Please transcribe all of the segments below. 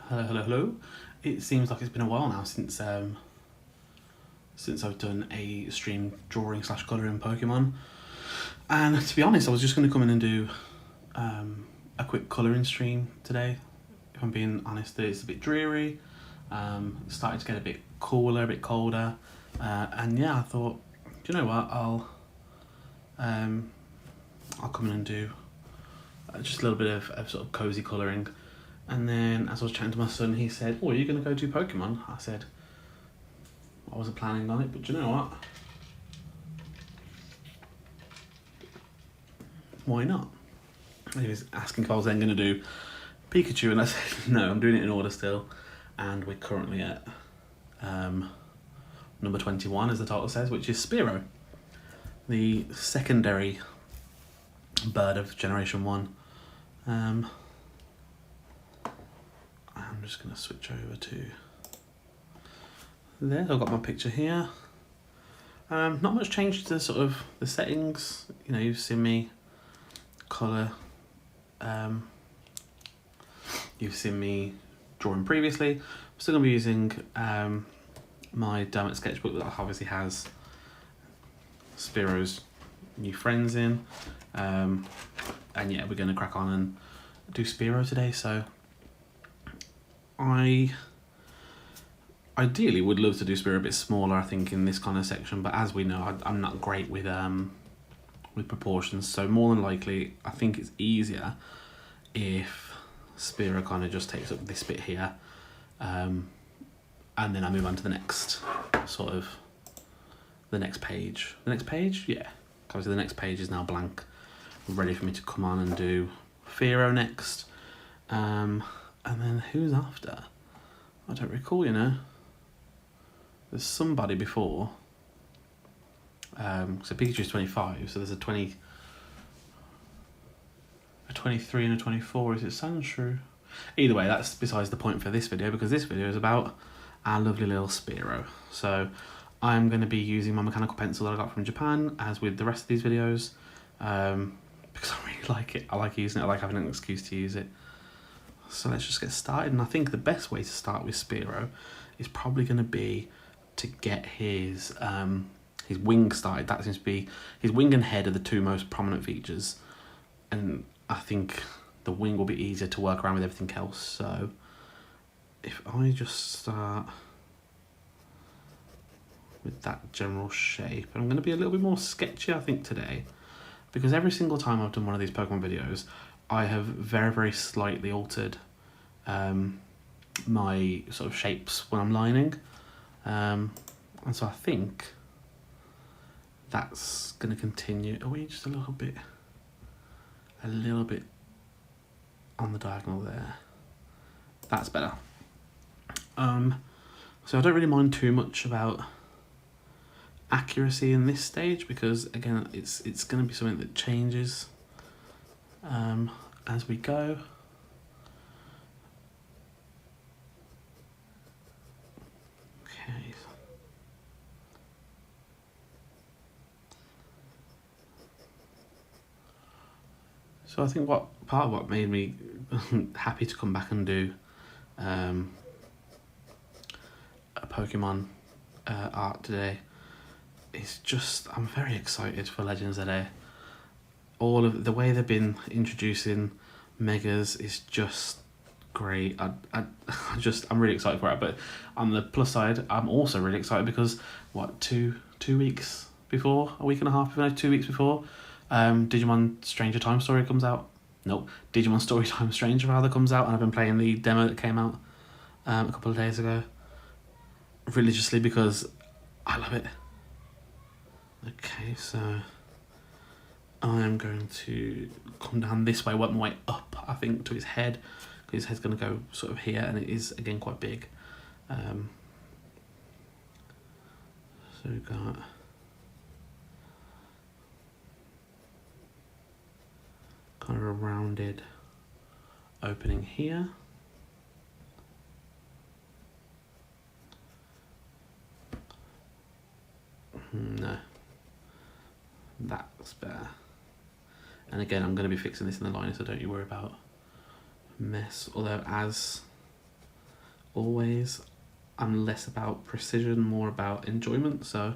Hello. It seems like it's been a while now since I've done a stream drawing / colouring Pokemon. And to be honest, I was just going to come in and do a quick colouring stream today. If I'm being honest, it's a bit dreary. It's starting to get a bit cooler, a bit colder. And yeah, I thought, do you know what, I'll come in and do just a little bit of sort of cosy colouring. And then as I was chatting to my son, he said, "Oh, are you going to go do Pokemon?" I said, I wasn't planning on it, but do you know what? Why not? He was asking if I was then going to do Pikachu, and I said, no, I'm doing it in order still. And we're currently at number 21, as the title says, which is Spearow, the secondary bird of Generation 1. I'm just going to switch over to there. I've got my picture here. Not much change to sort of the settings. You know, you've seen me colour. You've seen me drawing previously. I'm still going to be using my Dermot sketchbook that obviously has Spearow's new friends in. And yeah, we're going to crack on and do Spearow today. So I ideally would love to do Spearow a bit smaller, I think, in this kind of section, but as we know, I'm not great with proportions, so more than likely I think it's easier if Spearow kind of just takes up this bit here, and then I move on to the next sort of the next page. Yeah, obviously the next page is now blank, ready for me to come on and do Spearow next. And then who's after? I don't recall, you know. There's somebody before. So Pikachu's 25, so there's a 23 and a 24. Is it Sandshrew? Either way, that's besides the point for this video, because this video is about our lovely little Spearow. So I'm going to be using my mechanical pencil that I got from Japan, as with the rest of these videos, because I really like it. I like using it. I like having an excuse to use it. So let's just get started, and I think the best way to start with Spearow is probably going to be to get his wing started. That seems to be, his wing and head are the two most prominent features, and I think the wing will be easier to work around with everything else. So if I just start with that general shape, I'm going to be a little bit more sketchy, I think, today, because every single time I've done one of these Pokemon videos, I have very, very slightly altered my sort of shapes when I'm lining. And so I think that's going to continue. Are we just a little bit on the diagonal there? That's better. So I don't really mind too much about accuracy in this stage, because again, it's going to be something that changes as we go. Okay. So I think part of what made me happy to come back and do a Pokemon art today is just, I'm very excited for Legends today. All of the way they've been introducing Megas is just great. I'm really excited for it. But on the plus side, I'm also really excited because two weeks before, a week and a half, 2 weeks before, Digimon Stranger Time Story comes out. Nope, Digimon Storytime Stranger rather comes out, and I've been playing the demo that came out a couple of days ago religiously because I love it. Okay, so I am going to come down this way, work my way up, I think, to his head, because his head's going to go sort of here, and it is, again, quite big. So we've got kind of a rounded opening here. No, that's better. And again, I'm going to be fixing this in the liner, so don't you worry about mess. Although as always. I'm less about precision, more about enjoyment, so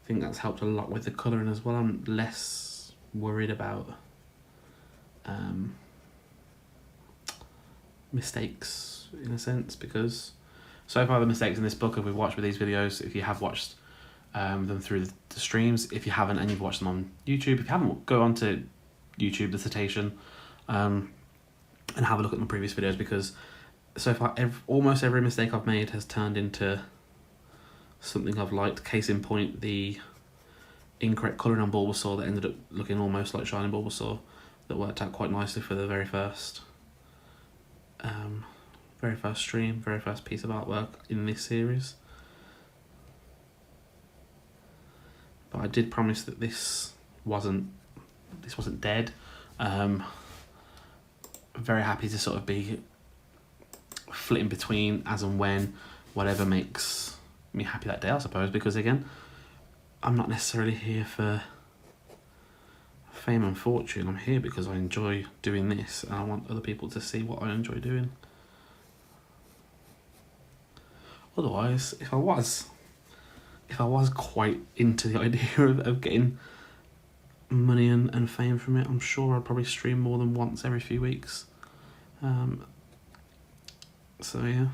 I think that's helped a lot with the colouring as well. I'm less worried about mistakes in a sense, because so far the mistakes in this book we've watched with these videos, if you have watched them through the streams, if you haven't and you've watched them on YouTube, if you haven't, go on to YouTube dissertation and have a look at my previous videos, because so far almost every mistake I've made has turned into something I've liked. Case in point, the incorrect colouring on Bulbasaur that ended up looking almost like shiny Bulbasaur, that worked out quite nicely for the very first stream, very first piece of artwork in this series. But I did promise that this wasn't dead. Very happy to sort of be flitting between as and when, whatever makes me happy that day, I suppose, because again, I'm not necessarily here for fame and fortune. I'm here because I enjoy doing this and I want other people to see what I enjoy doing. Otherwise, if I was quite into the idea of getting money and fame from it, I'm sure I'd probably stream more than once every few weeks. So yeah.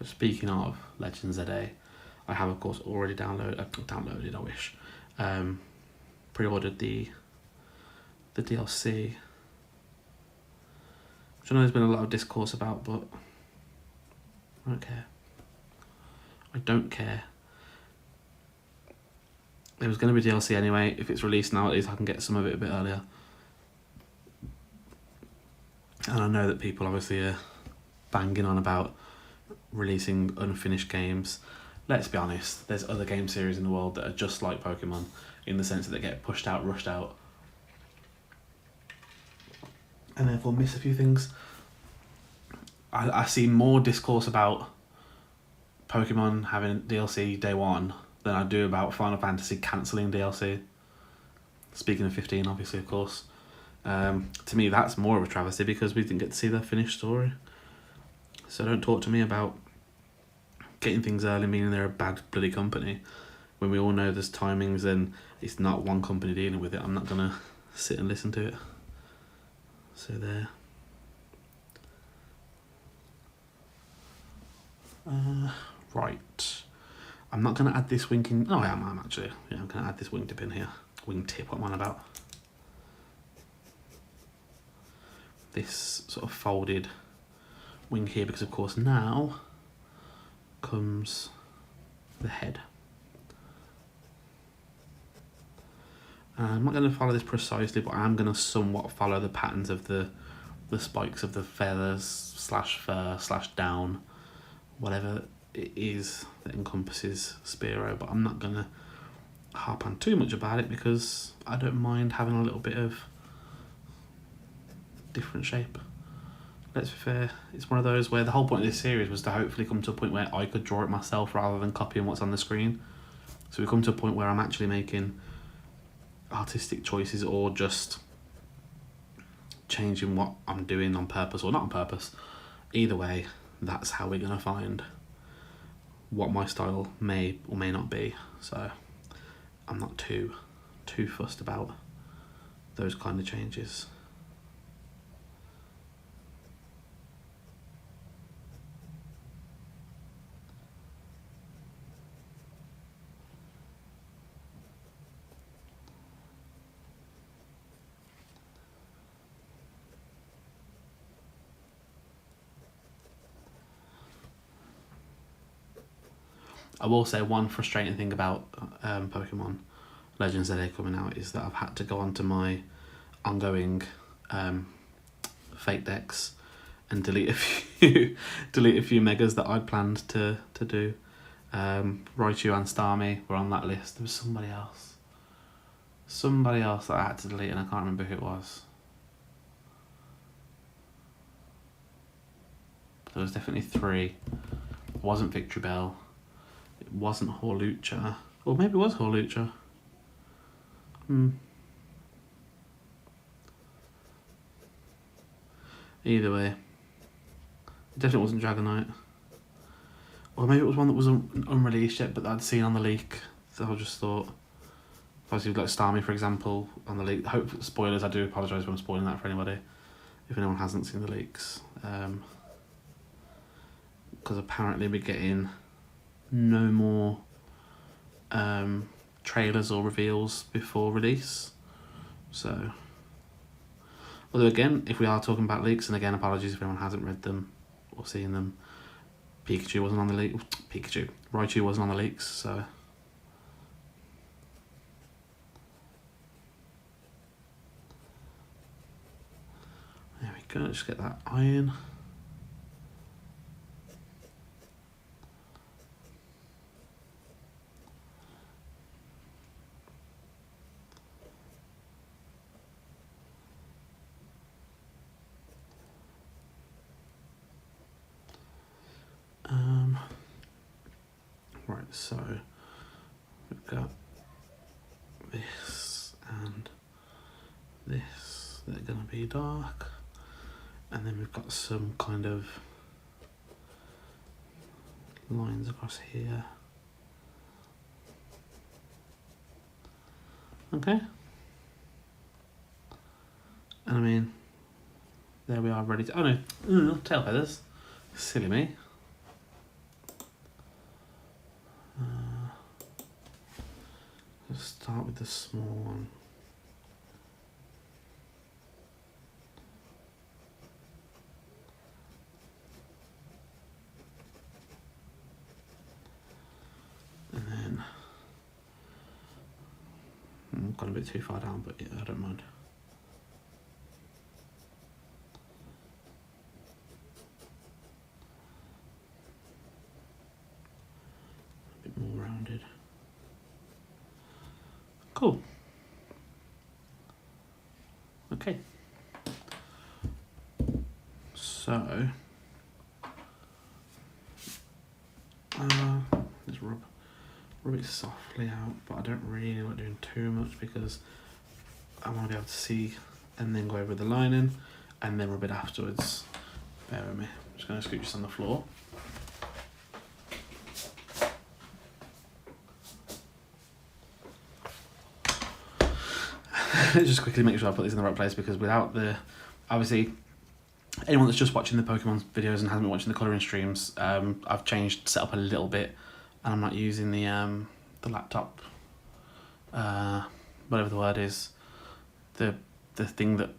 Speaking of Legends ZA, I have of course already downloaded, I wish, pre-ordered the DLC, which I know there's been a lot of discourse about, but I don't care. I don't care. There was going to be DLC anyway. If it's released now, at least I can get some of it a bit earlier. And I know that people obviously are banging on about releasing unfinished games. Let's be honest, there's other game series in the world that are just like Pokemon, in the sense that they get pushed out, rushed out, and therefore miss a few things. I see more discourse about Pokemon having DLC day one than I do about Final Fantasy cancelling DLC. Speaking of 15, obviously, of course. To me, that's more of a travesty because we didn't get to see the finished story. So don't talk to me about getting things early meaning they're a bad bloody company, when we all know there's timings and it's not one company dealing with it. I'm not going to sit and listen to it. So there. Right. I'm not going to add this winking... Oh, I am actually. Yeah, I'm going to add this wingtip in here. Wingtip, what am I on about? This sort of folded wing here, because of course now comes the head. I'm not going to follow this precisely, but I am going to somewhat follow the patterns of the spikes of the feathers / fur / down, whatever it is that encompasses Spearow, but I'm not going to harp on too much about it because I don't mind having a little bit of different shape. Let's be fair, it's one of those where the whole point of this series was to hopefully come to a point where I could draw it myself rather than copying what's on the screen. So we come to a point where I'm actually making artistic choices or just changing what I'm doing on purpose or not on purpose. Either way, that's how we're going to find what my style may or may not be. So I'm not too fussed about those kind of changes. I will say one frustrating thing about Pokemon Legends ZA coming out is that I've had to go onto my ongoing fake decks and delete a few megas that I'd planned to do. Raichu and Starmie were on that list. There was somebody else that I had to delete and I can't remember who it was. There was definitely 3. It wasn't Victory Bell. It wasn't Horlucha. Or maybe it was Horlucha. Either way. It definitely wasn't Dragonite. Or maybe it was one that was unreleased yet, but that I'd seen on the leak. So I just thought, obviously like Starmie for example, on the leak. Spoilers, I do apologise if I'm spoiling that for anybody, if anyone hasn't seen the leaks. Because apparently we're getting no more trailers or reveals before release. So, although again, if we are talking about leaks, and again apologies if anyone hasn't read them or seen them, Pikachu wasn't on the leak. Raichu wasn't on the leaks, so. There we go, just get that iron. Right, so we've got this and this. They're going to be dark. And then we've got some kind of lines across here. Okay. And I mean, there we are ready to... Oh no, tail feathers. Silly me. Let's start with the small one. And then... Got a bit too far down, but yeah, I don't mind. A bit more rounded. Cool. Okay. So, let's rub it softly out, but I don't really like doing too much because I want to be able to see and then go over the lining and then rub it afterwards. Bear with me. I'm just going to scoot this on the floor. Just quickly make sure I put this in the right place, because without the, obviously, anyone that's just watching the Pokemon videos and hasn't been watching the colouring streams, I've changed setup a little bit, and I'm not using the laptop, whatever the word is, the thing that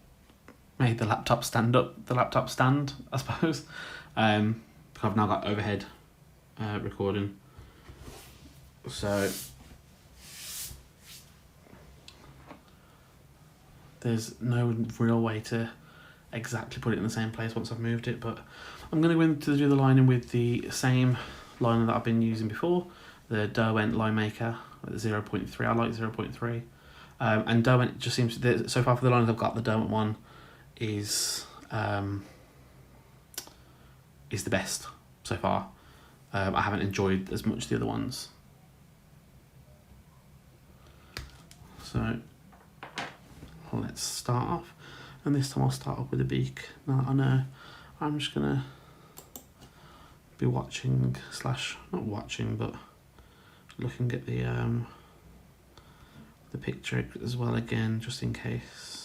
made the laptop stand up, the laptop stand, I suppose. I've now got overhead recording, so there's no real way to exactly put it in the same place once I've moved it, but I'm going to go in to do the lining with the same liner that I've been using before, the Derwent Line Maker at 0.3. I like 0.3. And Derwent just seems to, so far for the lines I've got, the Derwent one is the best so far. I haven't enjoyed as much the other ones. So let's start off, and this time I'll start off with the beak. Now that I know, I'm just gonna be watching slash not watching, but looking at the picture as well again, just in case.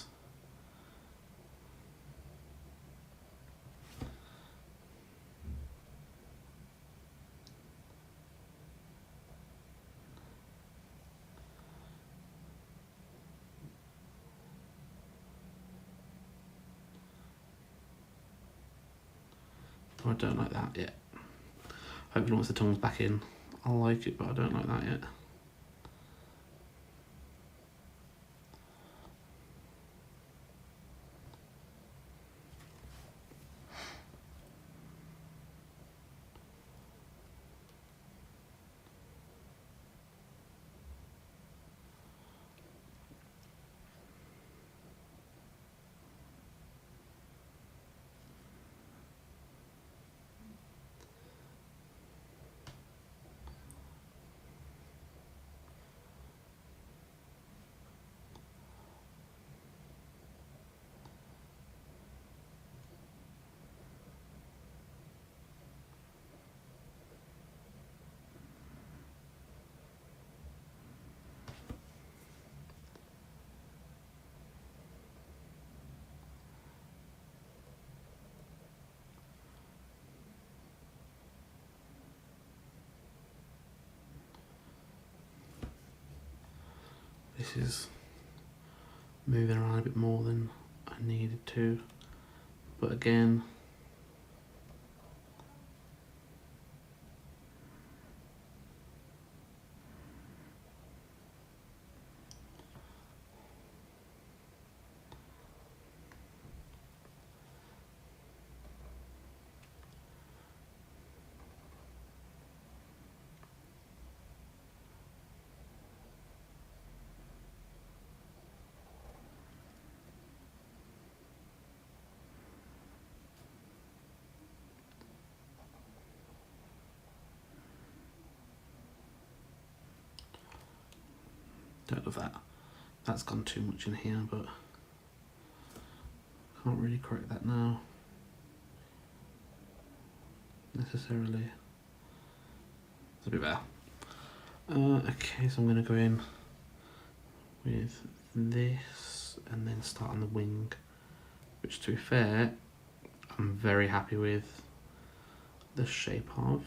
I don't like that yet. Hopefully once the tongue's back in, I'll like it, but I don't like that yet. This is moving around a bit more than I needed to, but again, don't love that. That's gone too much in here, but can't really correct that now necessarily. It's a bit better. Okay, so I'm going to go in with this and then start on the wing, which, to be fair, I'm very happy with the shape of.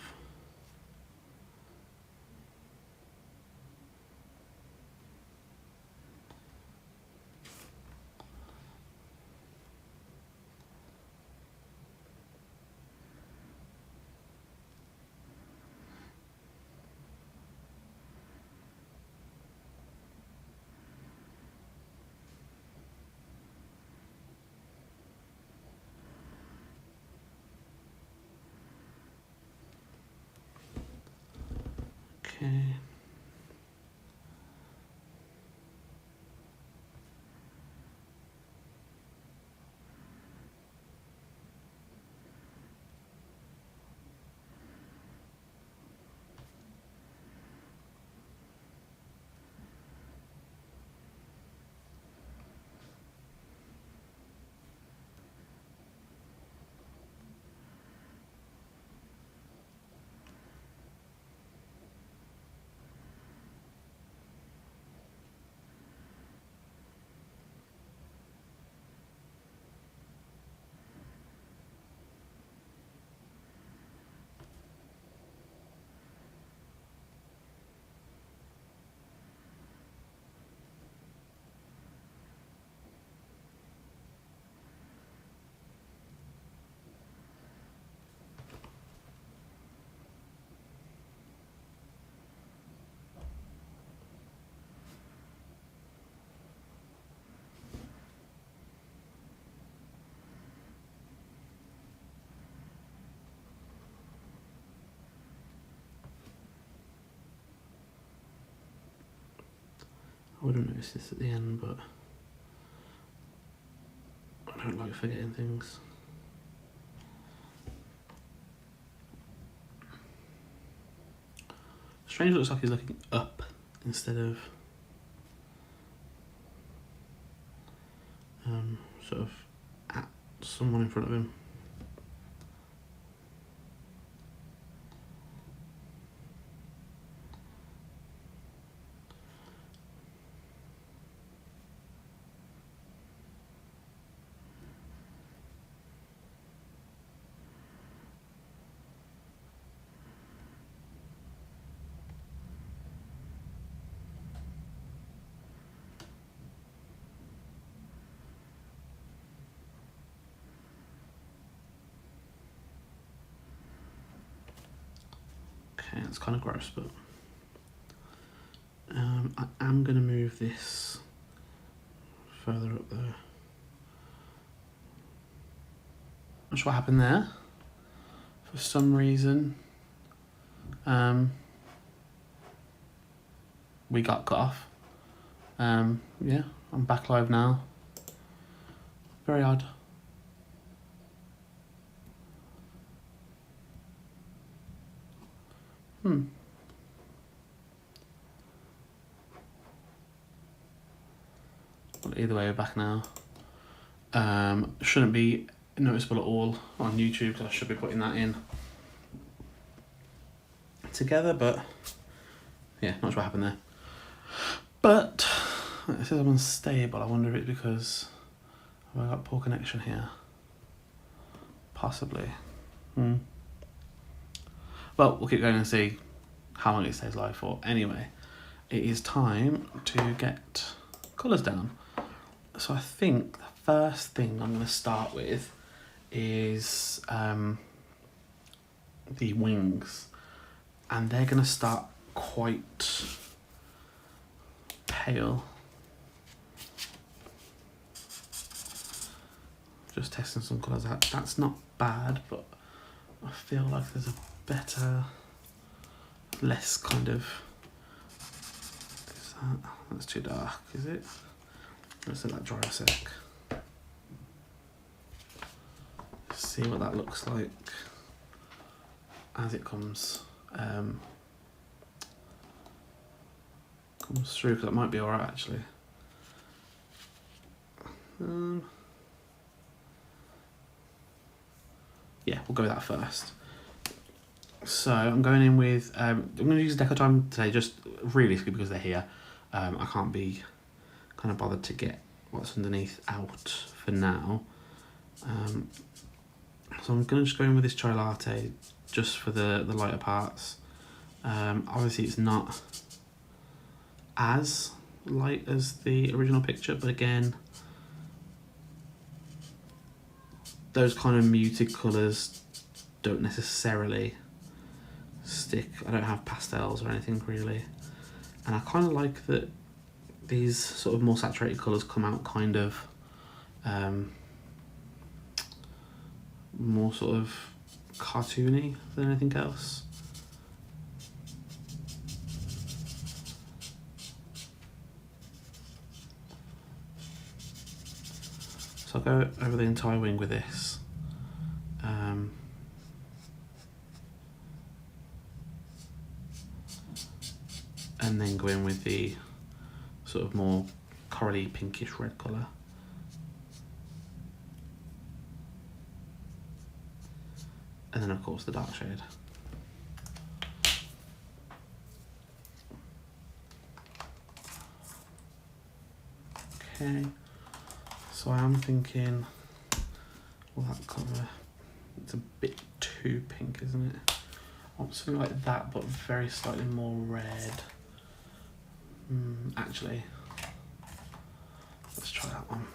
Okay. I would have noticed this at the end, but I don't like forgetting things. Strange looks like he's looking up instead of sort of at someone in front of him. Okay, that's kind of gross, but I am going to move this further up there. Not sure what happened there. For some reason, we got cut off. Yeah, I'm back live now. Very odd. Well, either way, we're back now. Shouldn't be noticeable at all on YouTube, because I should be putting that in together, but yeah, not sure what happened there. But it says I'm unstable. I wonder if it's because have I got poor connection here? Possibly. Well, we'll keep going and see how long it stays live for. Anyway, it is time to get colours down. So I think the first thing I'm going to start with is the wings, and they're going to start quite pale. Just testing some colours out. That's not bad, but I feel like there's a better, less kind of... That's too dark, is it? Let's let that dry a sec. See what that looks like as it comes through, because that might be alright actually. Yeah, we'll go with that first. So I'm going in with, I'm going to use Decotime today, just realistically because they're here. I can't be kind of bothered to get what's underneath out for now. So I'm going to just go in with this chai latte just for the lighter parts. Obviously it's not as light as the original picture, but again, those kind of muted colours don't necessarily stick. I don't have pastels or anything really, and I kind of like that these sort of more saturated colours come out kind of more sort of cartoony than anything else. So I'll go over the entire wing with this. And then go in with the sort of more corally pinkish red colour. And then of course the dark shade. Okay, so I am thinking, will that colour, it's a bit too pink, isn't it? I want something like that, but very slightly more red. Actually, let's try that one.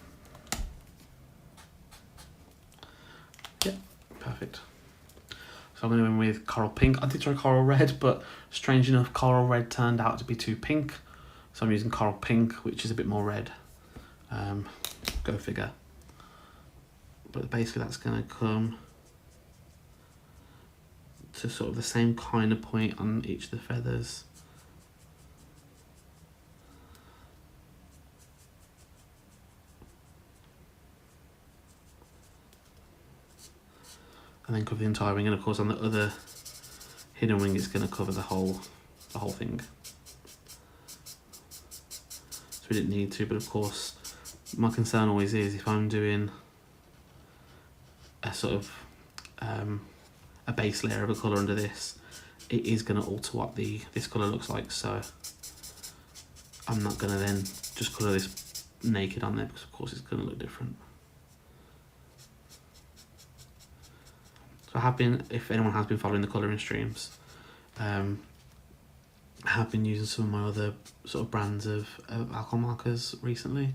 Yep, perfect. So I'm going to go in with coral pink. I did try coral red, but strange enough, coral red turned out to be too pink. So I'm using coral pink, which is a bit more red. Go figure. But basically that's going to come to sort of the same kind of point on each of the feathers. And then cover the entire wing, and of course on the other hidden wing it's going to cover the whole thing. So we didn't need to, but of course my concern always is if I'm doing a sort of a base layer of a colour under this, it is going to alter what this colour looks like. So I'm not going to then just colour this naked on there, because of course it's going to look different. So I have been, if anyone has been following the colouring streams, I have been using some of my other sort of brands of alcohol markers recently,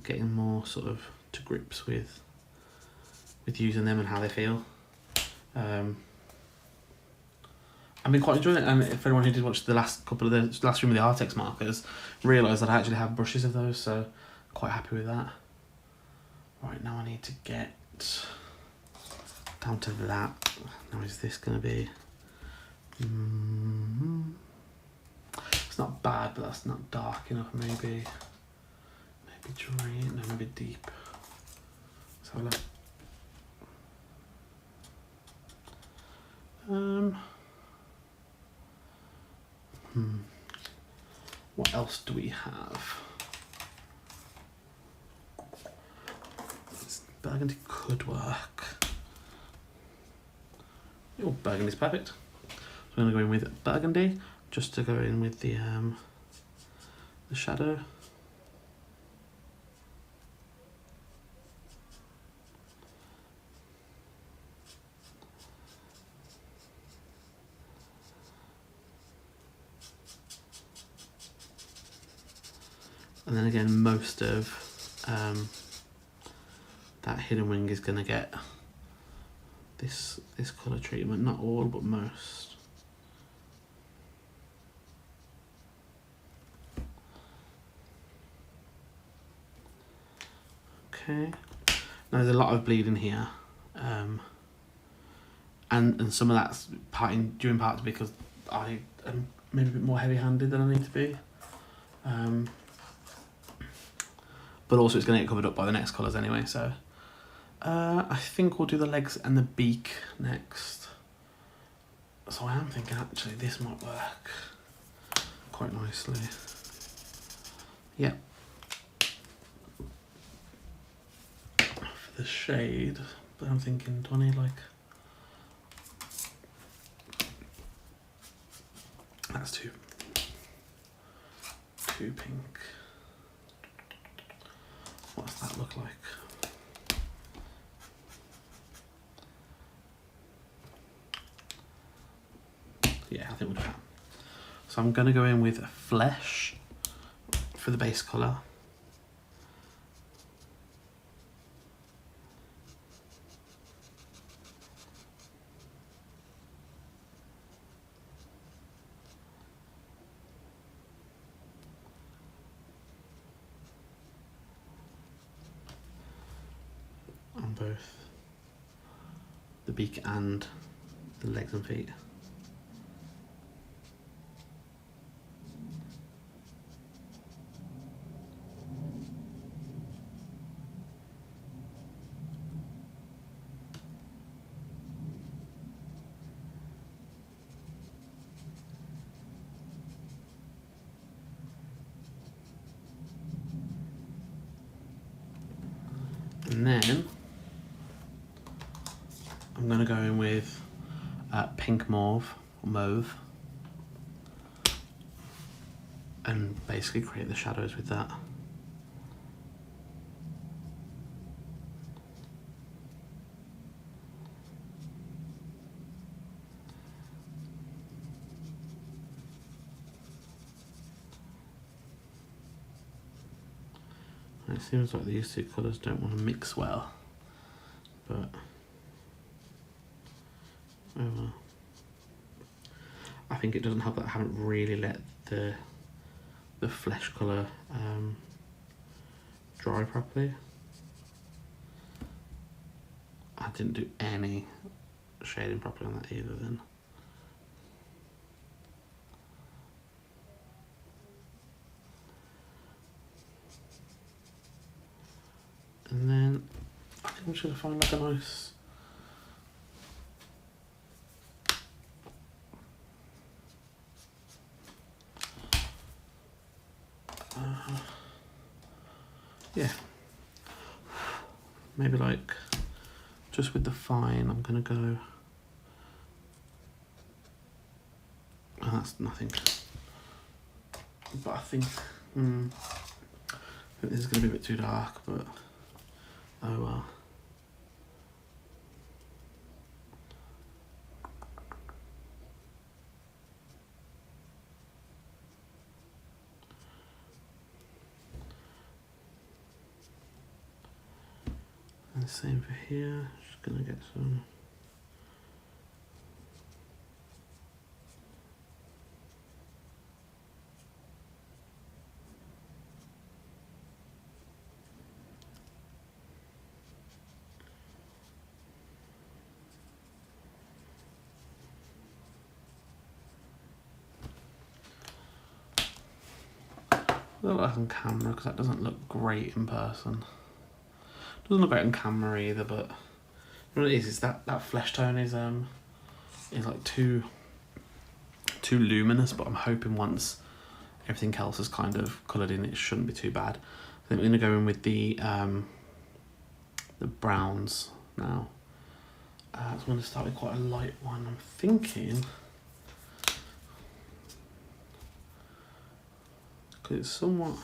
getting more sort of to grips with using them and how they feel. I've been quite enjoying it, and if anyone who did watch the last couple of the last stream of the Artex markers realised that I actually have brushes of those, so quite happy with that. Right, now I need to get down to that. Now is this going to be... It's not bad, but that's not dark enough. Maybe dry, no, maybe deep. Let's have a look. What else do we have? Burgundy could work. Oh, burgundy's perfect. So I'm going to go in with burgundy, just to go in with the shadow. And then again, most of that hidden wing is going to get this colour treatment. Not all, but most. Okay. Now there's a lot of bleeding here. And some of that's due in part because I am maybe a bit more heavy-handed than I need to be. But also it's going to get covered up by the next colours anyway, so I think we'll do the legs and the beak next. So I am thinking actually this might work quite nicely. Yeah. For the shade, but I'm thinking, do I need like... That's too pink. What's that look like? Yeah, I think we'll do that. So I'm going to go in with flesh for the base colour. On both the beak and the legs and feet. And then I'm going to go in with pink mauve, or mauve, and basically create the shadows with that. And it seems like these two colours don't want to mix well, but oh well. I think it doesn't help that I haven't really let the flesh colour dry properly. I didn't do any shading properly on that either then. And then I think I'm just going to find like a nice yeah, maybe like just with the fine I'm gonna go, oh, that's nothing, but I think this is gonna be a bit too dark, but oh well. And same for here, just gonna get some look like on camera because that doesn't look great in person. Doesn't look great on camera either, but what it is that flesh tone is like too luminous. But I'm hoping once everything else is kind of coloured in, it shouldn't be too bad. I think we're gonna go in with the browns now. So I'm gonna start with quite a light one. I'm thinking. Because it's somewhat,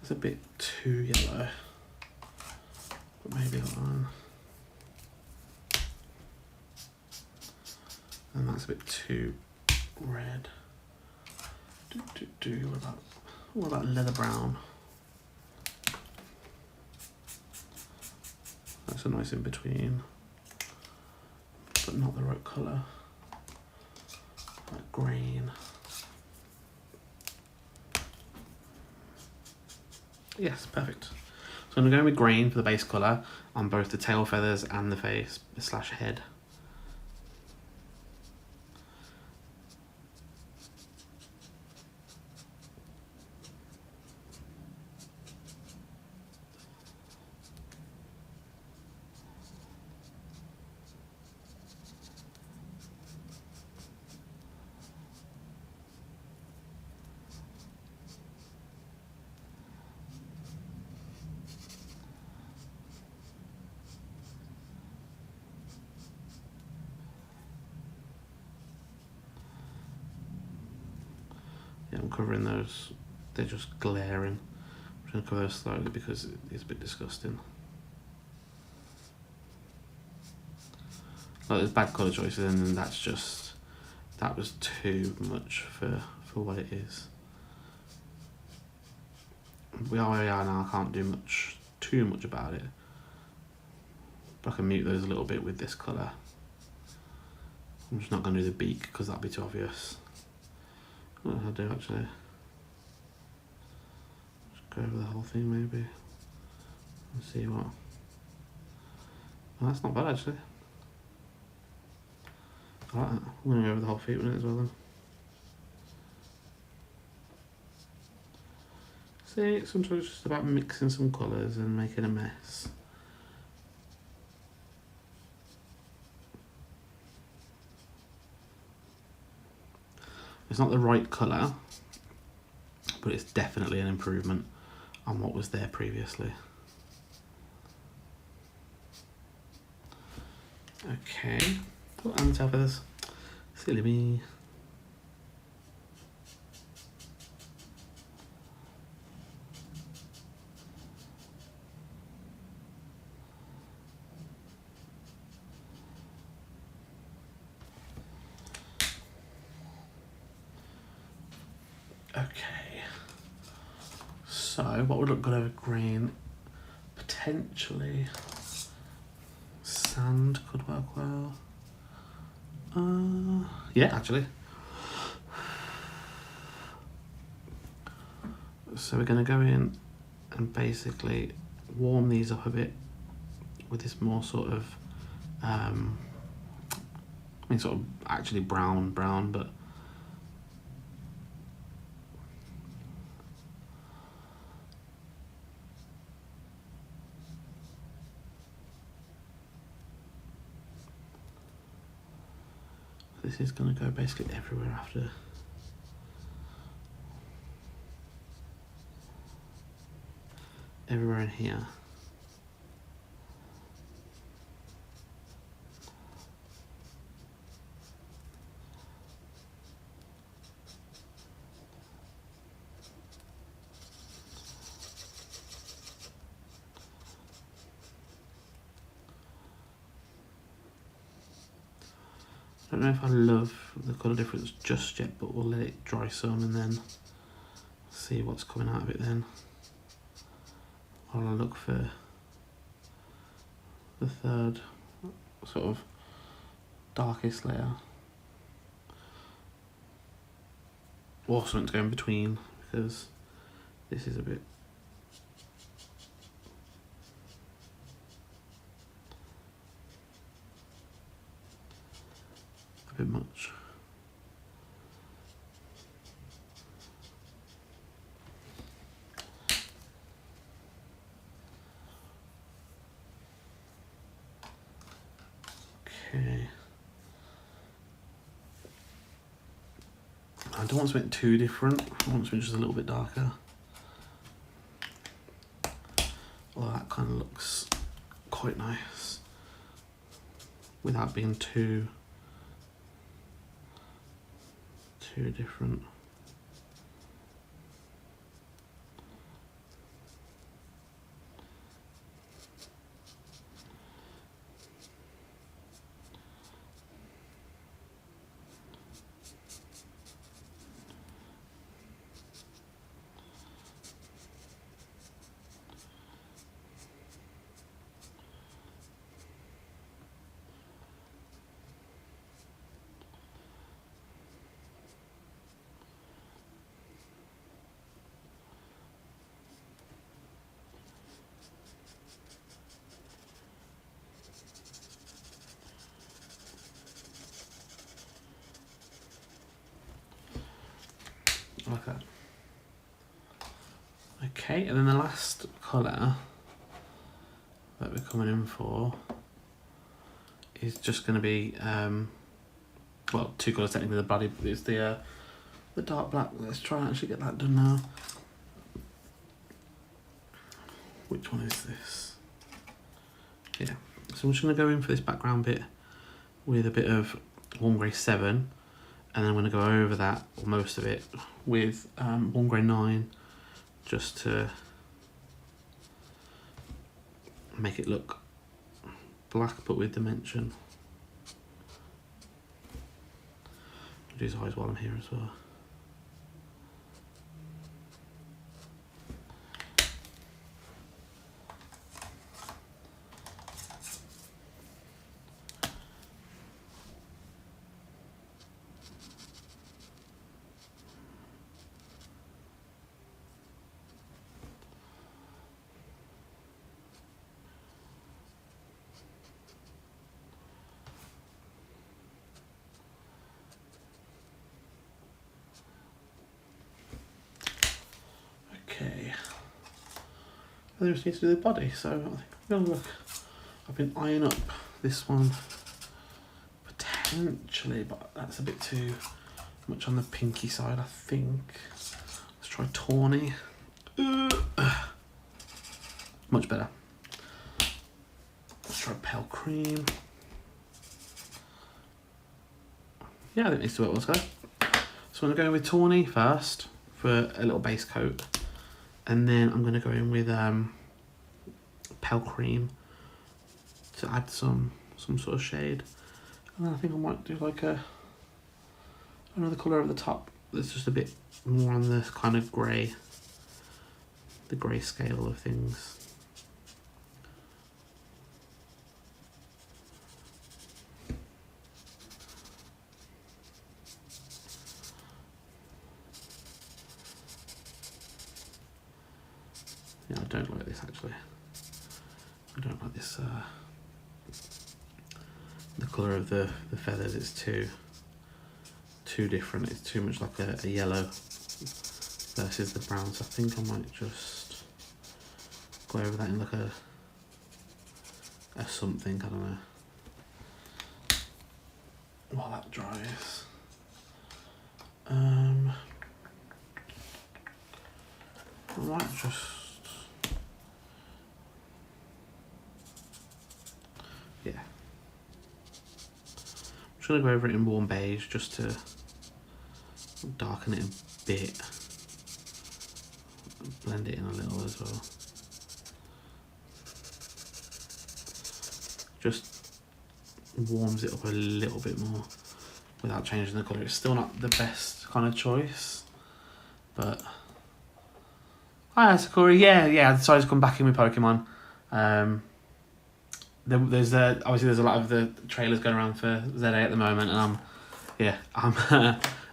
it's a bit too yellow, but maybe that one, and that's a bit too red. What about leather brown? That's a nice in between, but not the right colour. Like green. Yes, perfect. So I'm going to go with green for the base colour on both the tail feathers and the face / head. Yeah, I'm covering those. They're just glaring. I'm going to cover those slightly because it's a bit disgusting. Like, there's bad colour choices, and then that was too much for what it is. We are where we are now. I can't do too much about it, but I can mute those a little bit with this colour. I'm just not going to do the beak because that'd be too obvious. What did I do actually? Just go over the whole thing maybe and see what. Oh, that's not bad actually. I like that. I'm going to go over the whole feet with it as well then. See, sometimes it's just about mixing some colours and making a mess. It's not the right colour, but it's definitely an improvement on what was there previously. Okay, oh, and the tail feathers. Silly me. Okay, so what would look good over green? Potentially sand could work well. Yeah, actually. So we're going to go in and basically warm these up a bit with this more sort of, I mean sort of actually brown, but this is going to go basically everywhere after. Everywhere in here. I don't know if I love the colour difference just yet, but we'll let it dry some and then see what's coming out of it then. I'll look for the third sort of darkest layer. Or something to go in between, because this is a bit much. Okay. I don't want something too different. I want something just a little bit darker. Well, that kind of looks quite nice without being too different. Okay, and then the last colour that we're coming in for is just going to be, well, two colours technically. The body is the dark black. Let's try and actually get that done now. Which one is this? Yeah, so I'm just going to go in for this background bit with a bit of Warm Grey 7, and then I'm going to go over that, or most of it, with Warm Grey 9, just to make it look black but with dimension. I'll do his eyes while I'm here as well. Okay, I just need to do the body, so I think I'm gonna look. I've been eyeing up this one potentially, but that's a bit too much on the pinky side, I think. Let's try tawny. Much better. Let's try pale cream. Yeah, I think this is where it was go. So I'm gonna go with tawny first for a little base coat. And then I'm going to go in with pale cream to add some sort of shade. And then I think I might do like another colour over the top that's just a bit more on the kind of grey, the grey scale of things. Yeah, I don't like this actually. I don't like this, the colour of the feathers. It's too different. It's too much like a yellow versus the brown. So I think I might just go over that in like a something, I don't know. While that dries. I might just, yeah. I'm just going to go over it in warm beige just to darken it a bit. Blend it in a little as well. Just warms it up a little bit more without changing the colour. It's still not the best kind of choice, but... Hi Asakura, yeah, I decided to come back in with Pokemon. There's obviously there's a lot of the trailers going around for ZA at the moment, and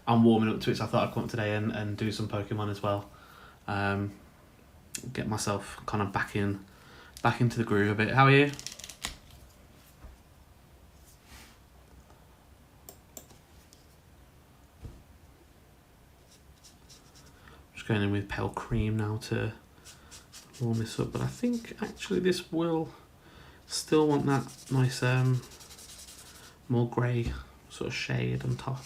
I'm warming up to it, so I thought I'd come up today and do some Pokemon as well. Get myself kind of back into the groove a bit. How are you? Just going in with pale cream now to warm this up, but I think actually this will still want that nice more grey sort of shade on top.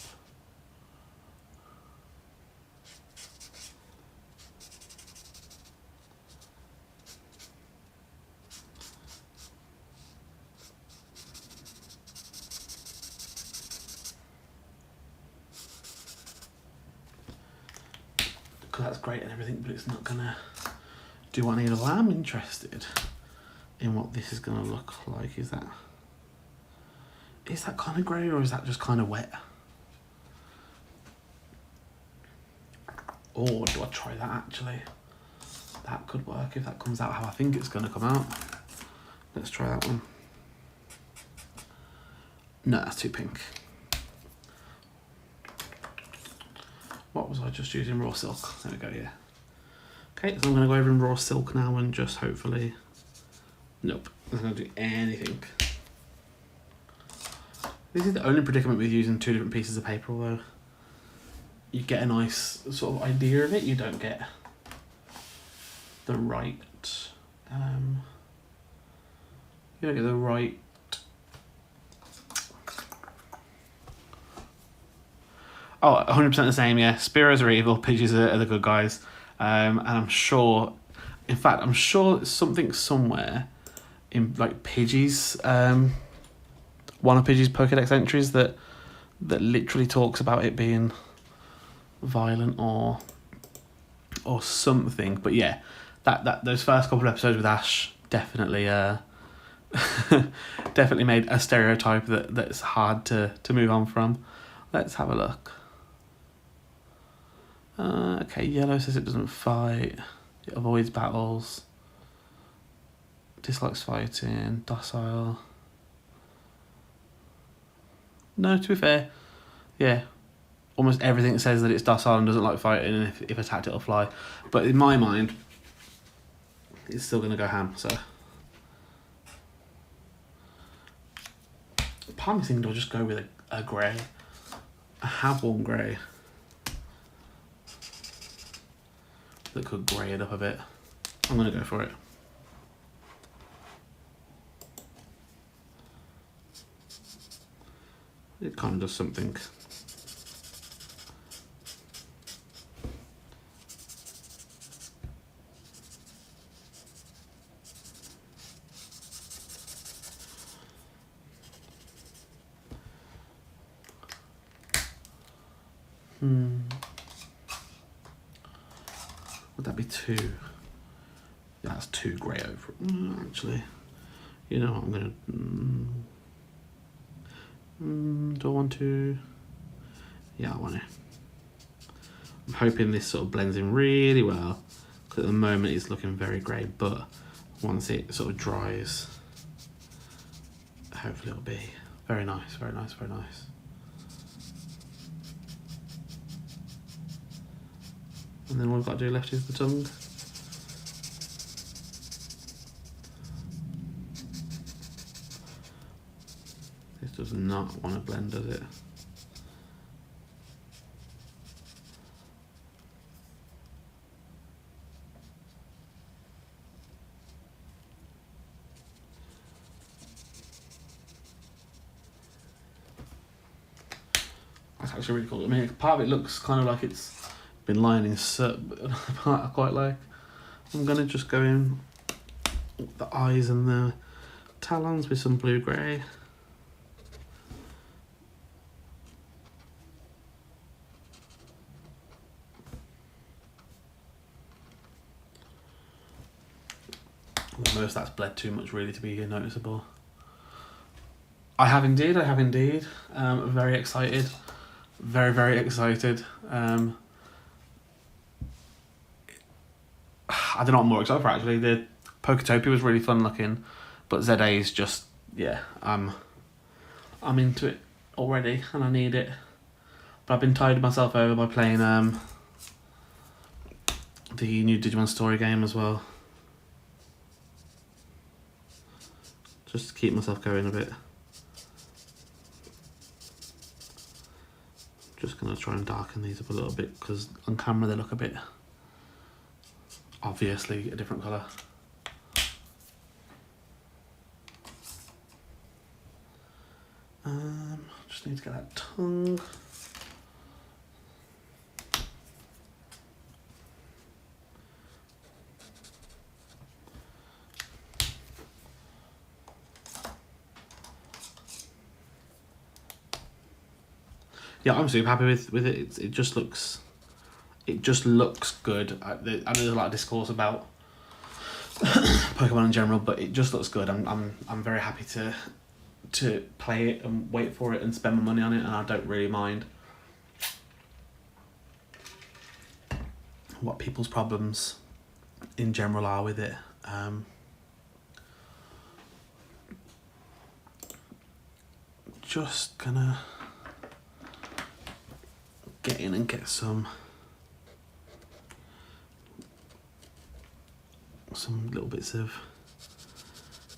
Because that's great and everything, but it's not gonna do what I need. Well, I'm interested in what this is gonna look like. Is that kind of grey, or is that just kind of wet? Or do I try that actually? That could work if that comes out how I think it's gonna come out. Let's try that one. No, that's too pink. What was I just using? Raw silk. There we go, yeah. Okay, so I'm gonna go over in raw silk now and just hopefully... Nope, I'm not gonna do anything. This is the only predicament with using two different pieces of paper, although you get a nice sort of idea of it. You don't get the right. You don't get the right. Oh, 100% the same, yeah. Spearows are evil, Pidgeys are the good guys. And I'm sure, in fact, I'm sure something somewhere in like Pidgeys, one of Pidgeys Pokedex entries that literally talks about it being violent or something. But yeah, that those first couple of episodes with Ash definitely definitely made a stereotype that's hard to move on from. Let's have a look. Okay, yellow says it doesn't fight. It avoids battles. Dislikes fighting. Docile. No, to be fair, yeah, almost everything says that it's docile and doesn't like fighting, and if attacked it'll fly. But in my mind, it's still going to go ham, so. Part of me thinking I'll just go with a grey. I have one grey that could grey it up a bit. I'm going to go for it. It kind of does something. Would that be 2? Yeah, that's 2 grey over. Actually, you know what, I'm going to... do I want to? Yeah, I want to. I'm hoping this sort of blends in really well, because at the moment it's looking very grey, but once it sort of dries, hopefully it'll be very nice, very nice, very nice. And then all we've got to do left is the tongue. This does not want to blend, does it? That's actually really cool. I mean, part of it looks kind of like it's been lying in soot, but the part I quite like. I'm going to just go in the eyes and the talons with some blue-grey. Most that's bled too much really to be noticeable. I have indeed. Very excited. Very, very excited. I don't know what I'm more excited for actually. The Poketopia was really fun looking, but ZA is just, yeah, I'm into it already and I need it. But I've been tired myself over by playing the new Digimon story game as well. Just to keep myself going a bit. Just going to try and darken these up a little bit because on camera they look a bit obviously a different colour. Just need to get that tongue. Yeah, I'm super happy with it. It just looks good. I know there's a lot of discourse about Pokemon in general, but it just looks good. I'm very happy to play it and wait for it and spend my money on it, and I don't really mind what people's problems in general are with it. Just gonna get in and get some little bits of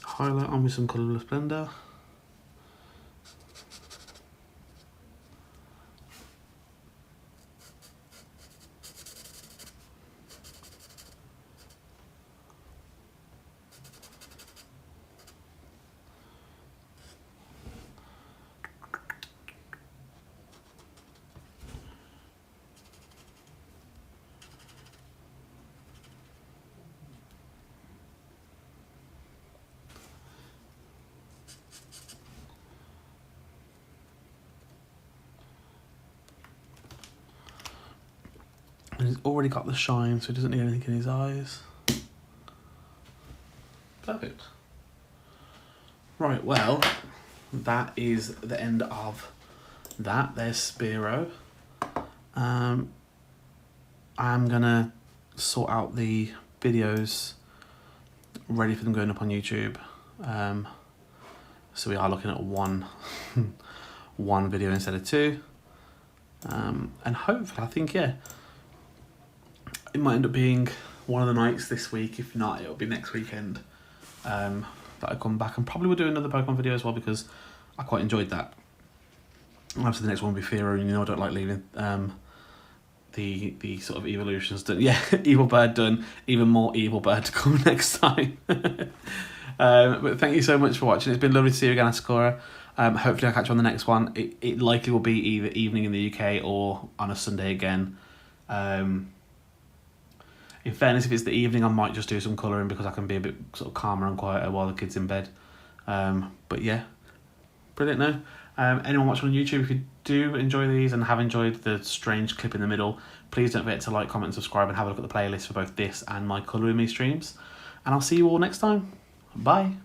highlight on with some colourless blender. And he's already got the shine, so he doesn't need anything in his eyes. Perfect. Right, well, that is the end of that. There's Spearow. I'm gonna sort out the videos ready for them going up on YouTube. So we are looking at one video instead of two. And hopefully, I think, yeah, it might end up being one of the nights this week. If not, it'll be next weekend that I come back, and probably we'll do another Pokemon video as well, because I quite enjoyed that. Obviously the next one will be Spearow, and you know I don't like leaving the sort of evolutions done. Yeah, Evil Bird done, even more Evil Bird to come next time. But thank you so much for watching. It's been lovely to see you again, Spearow. Hopefully I'll catch you on the next one. It likely will be either evening in the UK or on a Sunday again. In fairness, if it's the evening, I might just do some colouring, because I can be a bit sort of calmer and quieter while the kid's in bed. But yeah, brilliant. No, anyone watching on YouTube, if you do enjoy these and have enjoyed the strange clip in the middle, please don't forget to like, comment, and subscribe, and have a look at the playlist for both this and my Colour With Me streams. And I'll see you all next time. Bye.